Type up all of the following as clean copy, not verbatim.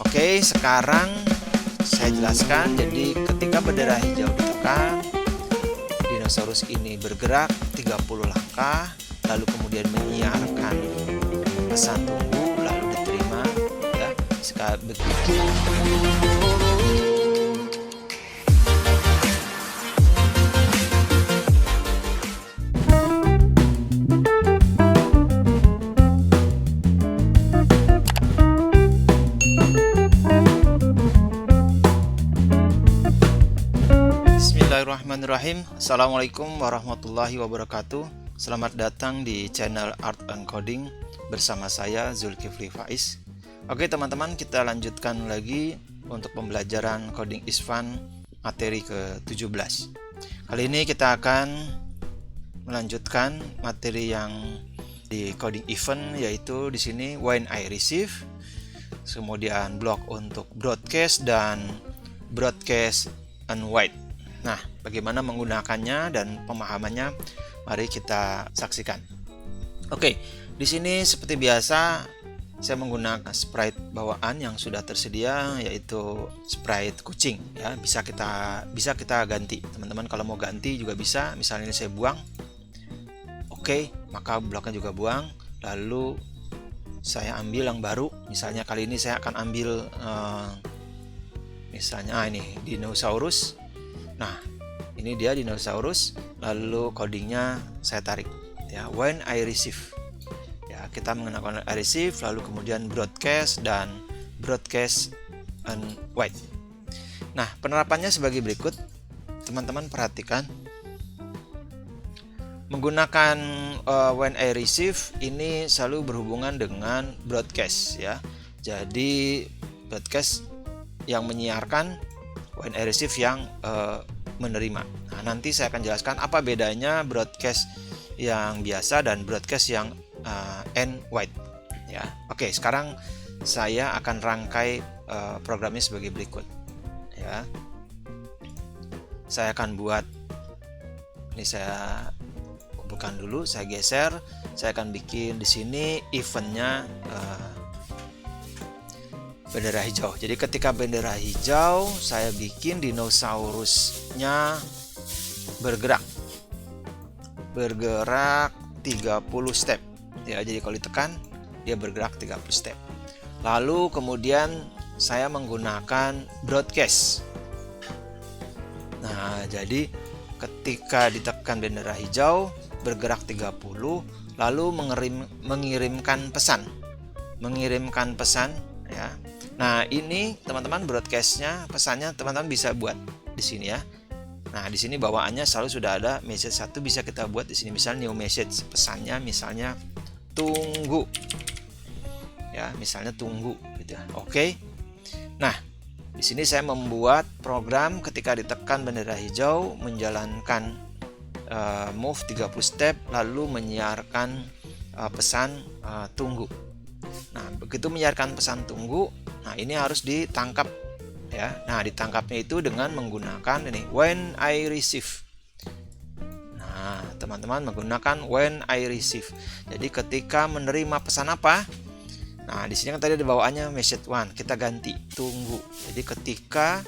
Oke, sekarang saya jelaskan. Jadi ketika bendera hijau ditekan, dinosaurus ini bergerak 30 langkah, lalu kemudian menyiarkan pesan tunggu, lalu diterima, ya. Sekali begitu. Bismillahirrahmanirrahim. Assalamualaikum warahmatullahi wabarakatuh. Selamat datang di channel Art and Coding bersama saya Zulkifli Faiz. Oke teman-teman, kita lanjutkan lagi untuk pembelajaran Coding is Fun materi ke-17. Kali ini kita akan melanjutkan materi yang di coding event, yaitu di sini when I receive, kemudian blok untuk broadcast dan broadcast and wait. Nah, bagaimana menggunakannya dan pemahamannya, mari kita saksikan. Oke, di sini seperti biasa saya menggunakan sprite bawaan yang sudah tersedia, yaitu sprite kucing, ya. Bisa kita ganti. Teman-teman kalau mau ganti juga bisa. Misalnya ini saya buang. Oke, maka bloknya juga buang. Lalu saya ambil yang baru. Misalnya kali ini saya akan ambil misalnya ini dinosaurus. Nah, ini dia dinosaurus, lalu codingnya saya tarik, ya, when I receive. Ya, kita mengenakan I receive, lalu kemudian broadcast dan broadcast and wait. Nah, penerapannya sebagai berikut. Teman-teman perhatikan. Menggunakan when I receive ini selalu berhubungan dengan broadcast, ya. Jadi broadcast yang menyiarkan, when I receive yang menerima. Nah, nanti saya akan jelaskan apa bedanya broadcast yang biasa dan broadcast yang and wait, ya. Oke, sekarang saya akan rangkai programnya sebagai berikut, ya. Saya akan buat ini, saya kumpulkan dulu, saya geser, saya akan bikin di sini eventnya bendera hijau. Jadi ketika bendera hijau, saya bikin dinosaurusnya bergerak 30 step, ya. Jadi kalau ditekan dia bergerak 30 step. Lalu kemudian saya menggunakan broadcast. Nah, jadi ketika ditekan bendera hijau bergerak 30, lalu mengirimkan pesan, ya. Nah, ini teman-teman broadcastnya, pesannya teman-teman bisa buat di sini, ya. Nah, di sini bawaannya selalu sudah ada message 1, bisa kita buat di sini. Misalnya new message, pesannya misalnya tunggu, ya, misalnya tunggu, gitu ya. Oke. Nah, di sini saya membuat program ketika ditekan bendera hijau menjalankan move 30 step, lalu menyiarkan pesan tunggu. Nah, begitu menyiarkan pesan tunggu, nah ini harus ditangkap, ya. Nah, ditangkapnya itu dengan menggunakan ini when I receive. Nah, teman-teman menggunakan when I receive. Jadi ketika menerima pesan apa? Nah, di sini kan tadi ada bawaannya message 1, kita ganti tunggu. Jadi ketika,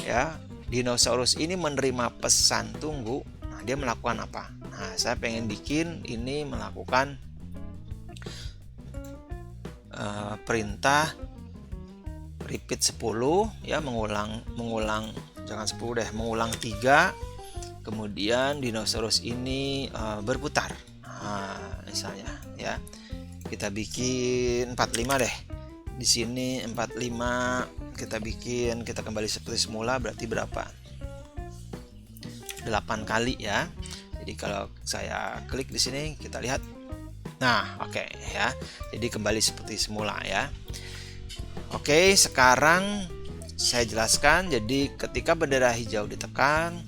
ya, dinosaurus ini menerima pesan tunggu, nah dia melakukan apa? Nah, saya pengen bikin ini melakukan perintah repeat 10, ya, mengulang jangan 10 deh, mengulang 3, kemudian dinosaurus ini berputar. Nah, misalnya, ya, kita bikin 45 deh. Di sini 45 kita kembali seperti semula, berarti berapa? 8 kali, ya. Jadi kalau saya klik di sini, kita lihat. Nah, oke, ya. Jadi kembali seperti semula, ya. Oke, sekarang saya jelaskan. Jadi ketika bendera hijau ditekan,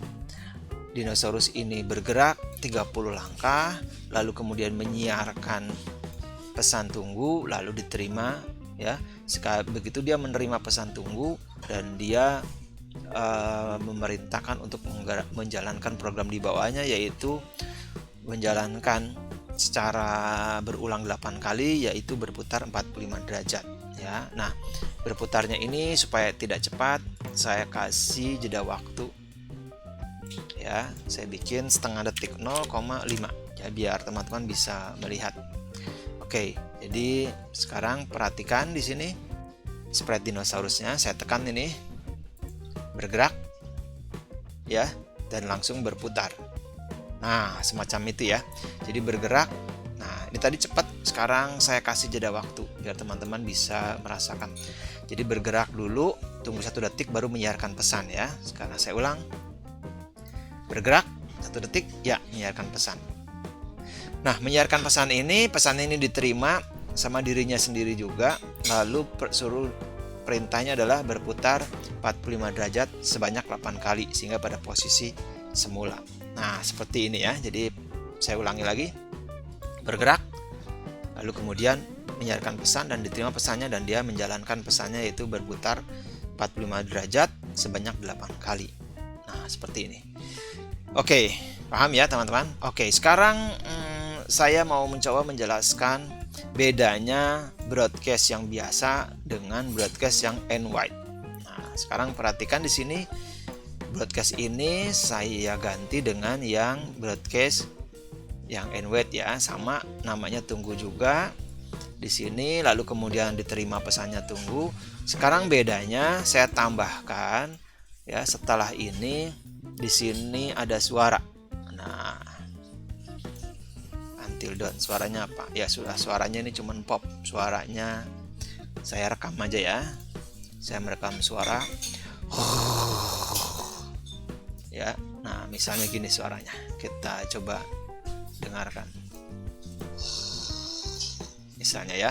dinosaurus ini bergerak 30 langkah, lalu kemudian menyiarkan pesan tunggu, lalu diterima, ya. Begitu dia menerima pesan tunggu dan dia memerintahkan untuk menjalankan program di bawahnya, yaitu menjalankan secara berulang 8 kali, yaitu berputar 45 derajat, ya. Nah, berputarnya ini supaya tidak cepat, saya kasih jeda waktu. Ya, saya bikin setengah detik 0,5 ya biar teman-teman bisa melihat. Oke, jadi sekarang perhatikan di sini spread dinosaurusnya, saya tekan ini bergerak ya dan langsung berputar. Nah, semacam itu ya. Jadi bergerak. Nah, ini tadi cepat, sekarang saya kasih jeda waktu biar teman-teman bisa merasakan. Jadi bergerak dulu, tunggu 1 detik baru menyiarkan pesan ya. Sekarang saya ulang. Bergerak 1 detik, ya menyiarkan pesan. Nah, menyiarkan pesan ini diterima sama dirinya sendiri juga. Lalu suruh perintahnya adalah berputar 45 derajat sebanyak 8 kali sehingga pada posisi semula. Nah, seperti ini ya. Jadi saya ulangi lagi. Bergerak, lalu kemudian menyiarkan pesan dan diterima pesannya dan dia menjalankan pesannya yaitu berputar 45 derajat sebanyak 8 kali. Nah, seperti ini. Oke, paham ya teman-teman? Oke, sekarang saya mau mencoba menjelaskan bedanya broadcast yang biasa dengan broadcast yang end-wide. Nah, sekarang perhatikan di sini broadcast ini saya ganti dengan yang broadcast yang end-wide ya, sama namanya tunggu juga di sini, lalu kemudian diterima pesannya tunggu. Sekarang bedanya saya tambahkan ya, setelah ini di sini ada suara. Nah, until dawn suaranya apa? Ya sudah, suaranya ini cuman pop. Suaranya saya rekam aja ya. Saya merekam suara. Ya, nah misalnya gini suaranya. Kita coba dengarkan. Misalnya ya.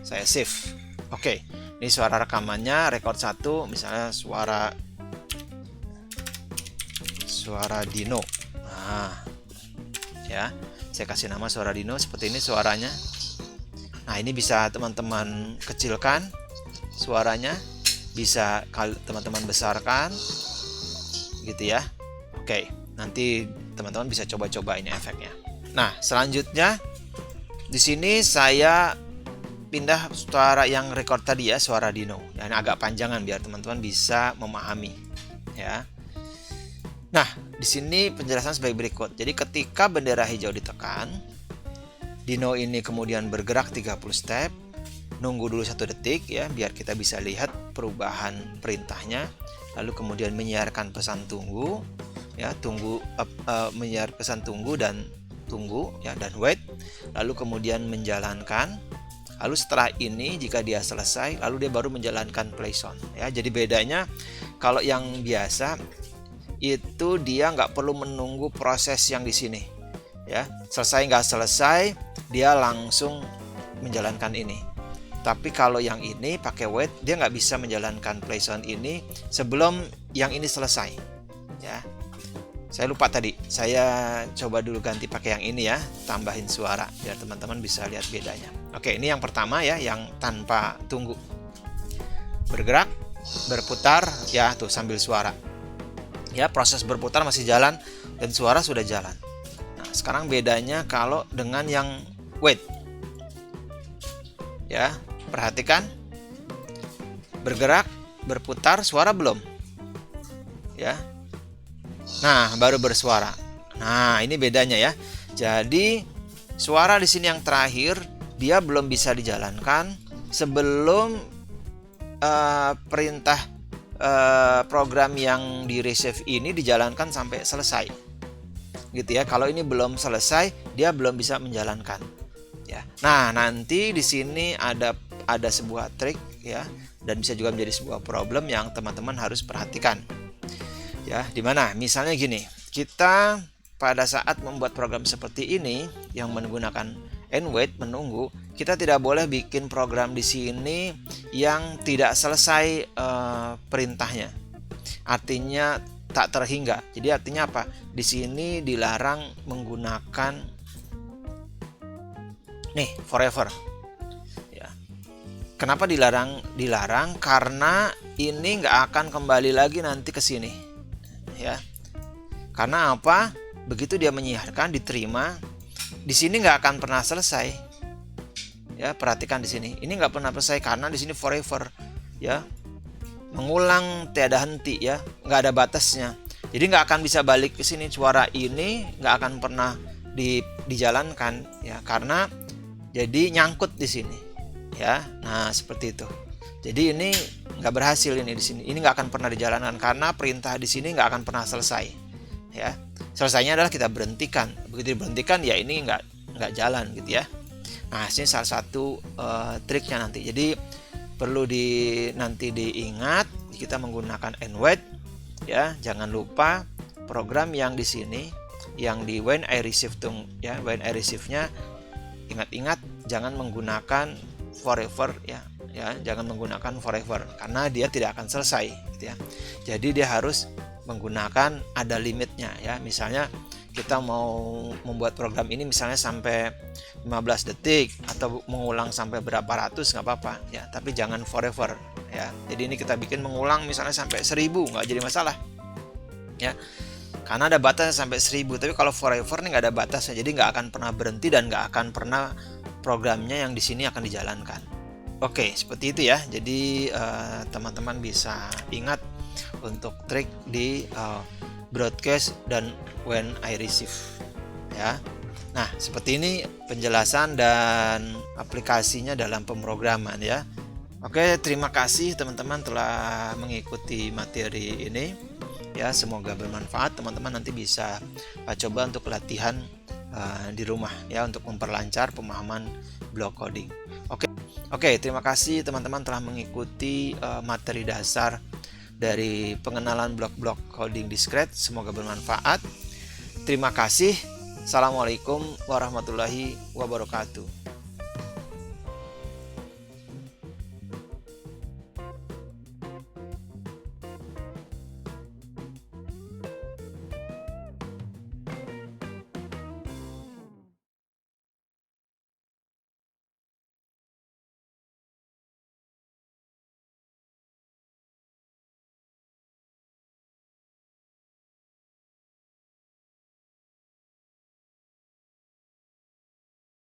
Saya save. Oke, ini suara rekamannya record 1, misalnya suara Dino. Nah, ya. Saya kasih nama suara Dino, seperti ini suaranya. Nah, ini bisa teman-teman kecilkan suaranya, bisa teman-teman besarkan gitu ya. Oke, nanti teman-teman bisa coba-coba ini efeknya. Nah, selanjutnya di sini saya pindah suara yang record tadi ya, suara Dino. Dan agak panjangan biar teman-teman bisa memahami ya. Nah, di sini penjelasan sebagai berikut. Jadi ketika bendera hijau ditekan, Dino ini kemudian bergerak 30 step, nunggu dulu 1 detik ya biar kita bisa lihat perubahan perintahnya, lalu kemudian menyiarkan pesan tunggu ya, menyiar pesan tunggu dan tunggu ya dan wait, lalu kemudian menjalankan. Lalu setelah ini jika dia selesai, lalu dia baru menjalankan play sound ya. Jadi bedanya kalau yang biasa itu dia nggak perlu menunggu proses yang di sini ya, selesai nggak selesai dia langsung menjalankan ini. Tapi kalau yang ini pakai wait, dia nggak bisa menjalankan play sound ini sebelum yang ini selesai ya. Saya lupa tadi, saya coba dulu ganti pakai yang ini ya, tambahin suara biar teman-teman bisa lihat bedanya. Oke, ini yang pertama ya, yang tanpa tunggu. Bergerak, berputar ya, tuh sambil suara. Ya, proses berputar masih jalan dan suara sudah jalan. Nah, sekarang bedanya kalau dengan yang wait. Ya, perhatikan. Bergerak, berputar, suara belum. Ya. Nah, baru bersuara. Nah, ini bedanya ya. Jadi, suara di sini yang terakhir dia belum bisa dijalankan sebelum perintah program yang di receive ini dijalankan sampai selesai gitu ya. Kalau ini belum selesai dia belum bisa menjalankan ya. Nah, nanti di sini ada sebuah trik ya, dan bisa juga menjadi sebuah problem yang teman-teman harus perhatikan ya. Dimana misalnya gini, kita pada saat membuat program seperti ini yang menggunakan end wait, menunggu, kita tidak boleh bikin program di sini yang tidak selesai perintahnya. Artinya tak terhingga. Jadi artinya apa? Di sini dilarang menggunakan forever. Ya. Kenapa dilarang? Dilarang karena ini nggak akan kembali lagi nanti ke sini. Ya. Karena apa? Begitu dia menyiarkan, diterima, di sini nggak akan pernah selesai. Ya, perhatikan di sini. Ini nggak pernah selesai karena di sini forever. ya, mengulang tiada henti ya, nggak ada batasnya. Jadi nggak akan bisa balik ke sini, suara ini nggak akan pernah dijalankan ya, karena jadi nyangkut di sini ya. Nah seperti itu. Jadi ini nggak berhasil ini di sini. Ini nggak akan pernah dijalankan karena perintah di sini nggak akan pernah selesai ya. Selesainya adalah kita berhentikan. Begitu diberhentikan ya ini nggak jalan gitu ya. Nah ini salah satu triknya nanti. Jadi perlu nanti diingat kita menggunakan and wait ya. Jangan lupa program yang di sini yang di when I receive ya, when I receive-nya ingat-ingat jangan menggunakan forever ya, jangan menggunakan forever karena dia tidak akan selesai gitu ya. Jadi dia harus menggunakan ada limitnya ya. Misalnya kita mau membuat program ini misalnya sampai 15 detik atau mengulang sampai berapa ratus nggak apa-apa ya, tapi jangan forever ya. Jadi ini kita bikin mengulang misalnya sampai 1000 nggak jadi masalah ya, karena ada batasnya sampai 1000. Tapi kalau forever nih nggak ada batasnya, jadi nggak akan pernah berhenti dan nggak akan pernah programnya yang di sini akan dijalankan. Oke, seperti itu ya. Jadi teman-teman bisa ingat untuk trik di broadcast dan when I receive ya. Nah, seperti ini penjelasan dan aplikasinya dalam pemrograman ya. Oke, terima kasih teman-teman telah mengikuti materi ini. Ya, semoga bermanfaat. Teman-teman nanti bisa coba untuk latihan di rumah ya, untuk memperlancar pemahaman block coding. Oke, terima kasih teman-teman telah mengikuti materi dasar dari pengenalan blok-blok coding discrete. Semoga bermanfaat. Terima kasih. Assalamualaikum warahmatullahi wabarakatuh.